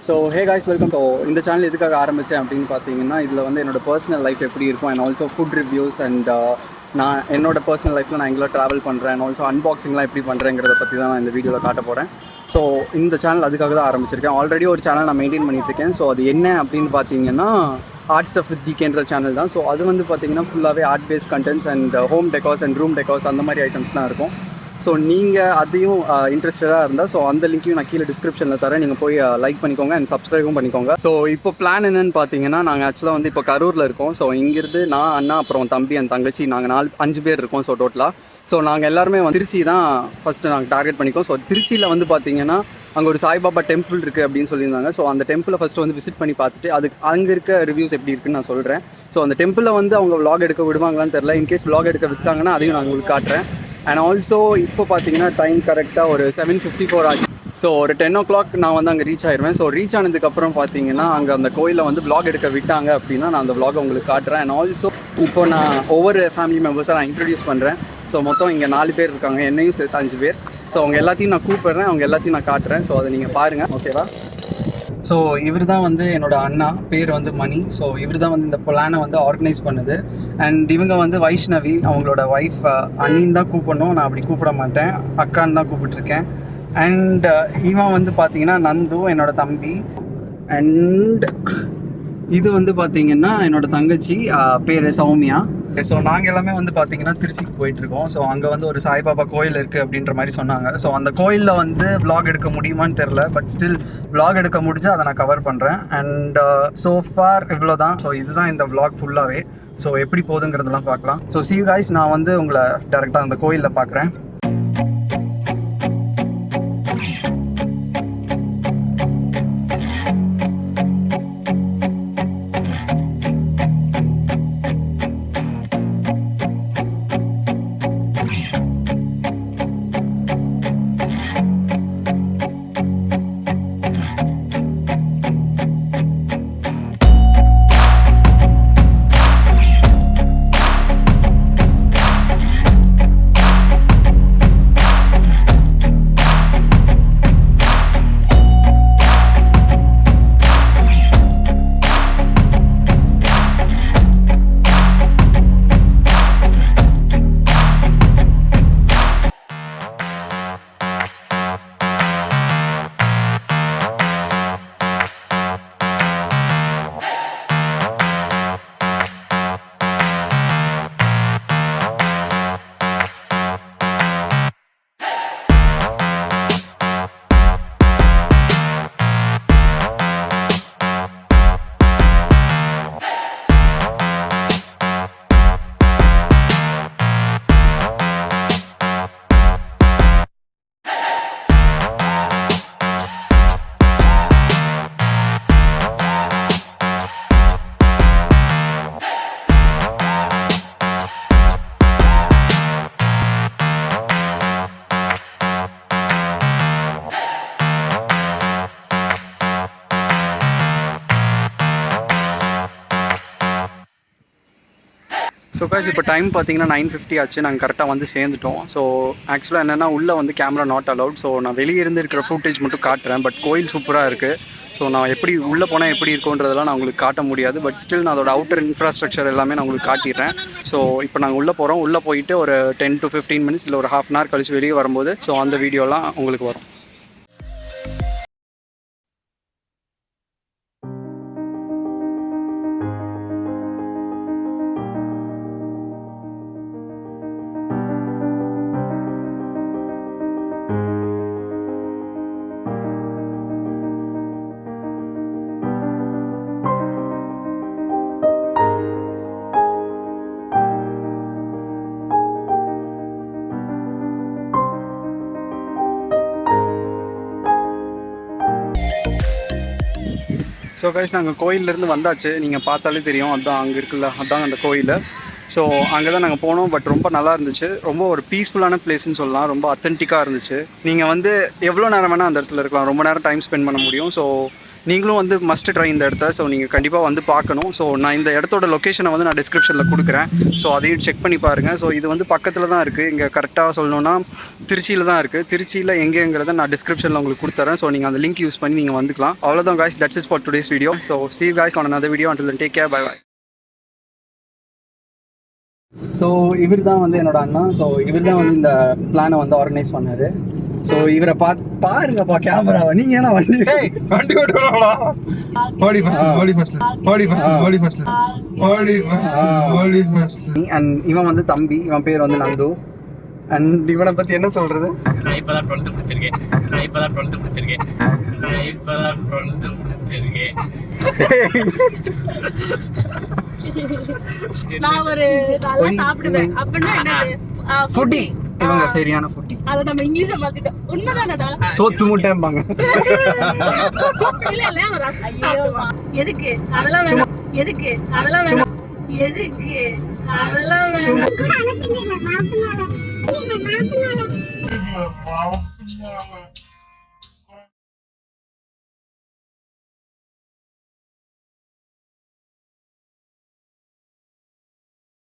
So hey guys welcome. So இந்த channel எதுக்காக ஆரம்பித்தேன் அப்படின்னு பார்த்தீங்கன்னா, இதில் வந்து என்னோட பர்சனல் லைஃப் எப்படி இருக்கும் and also food reviews and நான் என்னோட பர்சனல் லைஃப்பில் நான் எங்கெல்லாம் ட்ராவல் பண்ணுறேன் அண்ட் ஆல்சோ அன்பாக்சிங்லாம் எப்படி பண்ணுறேங்கிறத பற்றி தான் நான் இந்த வீடியோவில் காட்ட போகிறேன். ஸோ இந்த சேனல் அதுக்காக தான் ஆரம்பிச்சிருக்கேன். ஆல்ரெடி ஒரு சேனல் நான் மெயின்டைன் பண்ணிட்டுருக்கேன். ஸோ அது என்ன அப்படின்னு பார்த்தீங்கன்னா, ஆர்ட் ஸ்டஃப் வித் டிகேன்ற சேனல் தான். ஸோ அது வந்து பார்த்தீங்கன்னா ஃபுல்லாகவே art based contents and home decors and room decors அந்த மாதிரி ஐட்டம்ஸ் தான் இருக்கும். ஸோ நீங்கள் அதையும் இன்ட்ரெஸ்டடாக இருந்தால் ஸோ அந்த லிங்க்கையும் நான் கீழே டிஸ்கிரிப்ஷனில் தரேன். நீங்கள் போய் லைக் பண்ணிக்கோங்க அண்ட் சப்ஸ்கிரைபும் பண்ணிக்கோங்க. ஸோ இப்போ பிளான் என்னென்னு பார்த்தீங்கன்னா, நாங்கள் ஆக்சுவலாக வந்து இப்போ கரூரில் இருக்கோம். ஸோ இங்கேருந்து நான், அண்ணா, அப்புறம் தம்பி அண்ட் தங்கச்சி, நாங்கள் 5 பேர் இருக்கோம். ஸோ டோட்டலாக ஸோ நாங்கள் எல்லாருமே வந்து திருச்சி தான் ஃபஸ்ட்டு நாங்கள் டார்கெட் பண்ணிக்கோம். ஸோ திருச்சியில் வந்து பார்த்தீங்கன்னா அங்கே ஒரு சாய்பாபா டெம்பிள் இருக்குது அப்படின்னு சொல்லியிருந்தாங்க. ஸோ அந்த டெம்பிளை ஃபஸ்ட்டு வந்து விசிட் பண்ணி பார்த்துட்டு அதுக்கு அங்கே இருக்க ரிவ்யூஸ் எப்படி இருக்குன்னு நான் சொல்கிறேன். ஸோ அந்த டெம்பிளில் வந்து அவங்க விளாக் எடுக்க விடுவாங்களான்னு தெரில. இன்கேஸ் விளாக் எடுக்க விட்டாங்கன்னா அதையும் நான் உங்களுக்கு காட்டுறேன். அண்ட் ஆல்சோ இப்போ பார்த்தீங்கன்னா டைம் கரெக்டாக ஒரு 7:54 ஆச்சு. ஸோ ஒரு 10 o'clock நான் வந்து அங்கே ரீச் ஆயிடுவேன். ஸோ ரீச் ஆனதுக்கப்புறம் பார்த்தீங்கன்னா அங்கே அந்த கோயிலில் வந்து விளாக் எடுக்க விட்டாங்க அப்படின்னா நான் அந்த விளாகை உங்களுக்கு காட்டுறேன். அண்ட் ஆல்சோ இப்போ நான் ஒவ்வொரு ஃபேமிலி மெம்பர்ஸாக நான் இன்ட்ரடியூஸ் பண்ணுறேன். ஸோ மொத்தம் இங்கே 4 பேர் இருக்காங்க, என்னையும் சேர்த்து 5 பேர். ஸோ அவங்க எல்லாத்தையும் நான் கூப்பிட்றேன், அவங்க எல்லாத்தையும் நான் காட்டுறேன். ஸோ அதை நீங்கள் பாருங்கள், ஓகேவா? ஸோ இவர் தான் வந்து என்னோடய அண்ணா, பேர் வந்து மணி. ஸோ இவர் தான் வந்து இந்த பிளானை வந்து ஆர்கனைஸ் பண்ணுது. அண்ட் இவங்க வந்து வைஷ்ணவி, அவங்களோட ஒய்ஃப். அண்ணின்னு தான் கூப்பிடணும், நான் அப்படி கூப்பிட மாட்டேன், அக்கான்னு தான் கூப்பிட்டுருக்கேன். அண்ட் இவன் வந்து பார்த்தீங்கன்னா நந்து, என்னோடய தம்பி. அண்ட் இது வந்து பார்த்தீங்கன்னா என்னோடய தங்கச்சி, பேர் சௌமியா. ஸோ நாங்கள் எல்லாமே வந்து பார்த்தீங்கன்னா திருச்சிக்கு போயிட்டுருக்கோம். ஸோ அங்கே வந்து ஒரு சாய்பாபா கோயில் இருக்குது அப்படின்ற மாதிரி சொன்னாங்க. ஸோ அந்த கோயிலில் வந்து விளாக் எடுக்க முடியுமான்னு தெரில, பட் ஸ்டில் விளாக் எடுக்க முடிஞ்சு அதை நான் கவர் பண்ணுறேன். அண்ட் ஸோ ஃபார் இவ்வளோ தான். ஸோ இதுதான் இந்த விளாக் ஃபுல்லாகவே. ஸோ எப்படி போகுதுங்கிறதெல்லாம் பார்க்கலாம். ஸோ see you guys, நான் வந்து உங்களை டேரெக்டாக அந்த கோயிலில் பார்க்குறேன். ஸோ காய்ஸ் இப்போ டைம் பார்த்தீங்கன்னா 9:50 ஆச்சு. நாங்கள் கரெக்டாக வந்து சேர்ந்துட்டோம். ஸோ ஆக்சுவலாக என்னென்னா உள்ளே வந்து கேமரா நாட் அலவுட். ஸோ நான் வெளியே இருந்து இருக்கிற ஃபுட்டேஜ் மட்டும் காட்டுறேன். பட் கோயில் சூப்பராக இருக்குது. ஸோ நான் எப்படி உள்ளே போனால் எப்படி இருக்குன்றதெல்லாம் நான் உங்களுக்கு காட்ட முடியாது. பட் ஸ்டில் நான் அதோட அவுட்டர் இன்ஃப்ராஸ்ட்ரக்சர் எல்லாமே நான் உங்களுக்கு காட்டிடுறேன். ஸோ இப்போ நாங்கள் உள்ளே போகிறோம். உள்ளே போயிட்டு ஒரு 10 to 15 minutes இல்லை ஒரு ½ hour கழிச்சு வெளியே வரும்போது ஸோ அந்த வீடியோலாம் உங்களுக்கு வரும். ஸோ கைஸ் நாங்கள் கோயிலேருந்து வந்தாச்சு. நீங்கள் பார்த்தாலே தெரியும், அதுதான் அங்கே இருக்குல்ல, அதுதான் அந்த கோயில். ஸோ அங்கே தான் நாங்கள் போனோம். பட் ரொம்ப நல்லா இருந்துச்சு. ரொம்ப ஒரு பீஸ்ஃபுல்லான பிளேஸ்ன்னு சொல்லலாம். ரொம்ப அத்தென்டிக்காக இருந்துச்சு. நீங்கள் வந்து எவ்வளோ நேரம் வேணால் அந்த இடத்துல இருக்கலாம், ரொம்ப நேரம் டைம் ஸ்பெண்ட் பண்ண முடியும். ஸோ நீங்களும் வந்து மஸ்ட் ட்ரை இந்த இடத்த. ஸோ நீங்கள் கண்டிப்பாக வந்து பார்க்கணும். ஸோ நான் இந்த இடத்தோட லொக்கேஷனை வந்து நான் டிஸ்கிரிப்ஷனில் கொடுக்குறேன். ஸோ அதையும் செக் பண்ணி பாருங்கள். ஸோ இது வந்து பக்கத்தில் தான் இருக்குது. இங்கே கரெக்டாக சொல்லணுன்னா திருச்சியில் தான் இருக்குது. திருச்சியில் எங்கேங்கிறத நான் டிஸ்கிரிப்ஷனில் உங்களுக்கு கொடுத்துறேன். ஸோ நீங்கள் அந்த லிங்க் யூஸ் பண்ணி நீங்கள் வந்துக்கலாம். அவ்வளோதான் guys, that's it for today's video. So see you guys on another video. Until then, take care, bye bye. So இவர் தான் வந்து என்னோட அண்ணா. ஸோ இவர் தான் வந்து இந்த பிளானை வந்து ஆர்கனைஸ் பண்ணார். ஸோ இவரை பாருங்கப்பா கேமராவை. நீங்கள் ஏன்னா வண்டி ஓட்டுவாங்களா? அண்ட் இவன் வந்து தம்பி, இவன் பேர் வந்து நந்து. அண்ட் இவனை பற்றி என்ன சொல்கிறது? இப்பதான் 12th முடிச்சிருக்கேன். நான் ஒரு நல்லா சாப்பிடுவேன் அப்படின்னா என்னது ஃபுட்டி. இவங்க சரியான ஃபுட்டி. அத நம்ம இங்கிலீஷ்ல மாத்திட்டோம். உண்மைதானடா? சோத்து முட்டைம்பாங்க. இல்ல இல்ல ஒரு ரசம் சாப்பிடுவான். எதுக்கு அதெல்லாம் வேணும்? எதுக்கு அதெல்லாம் வேணும்? எதுக்கு அதெல்லாம் வேணும்?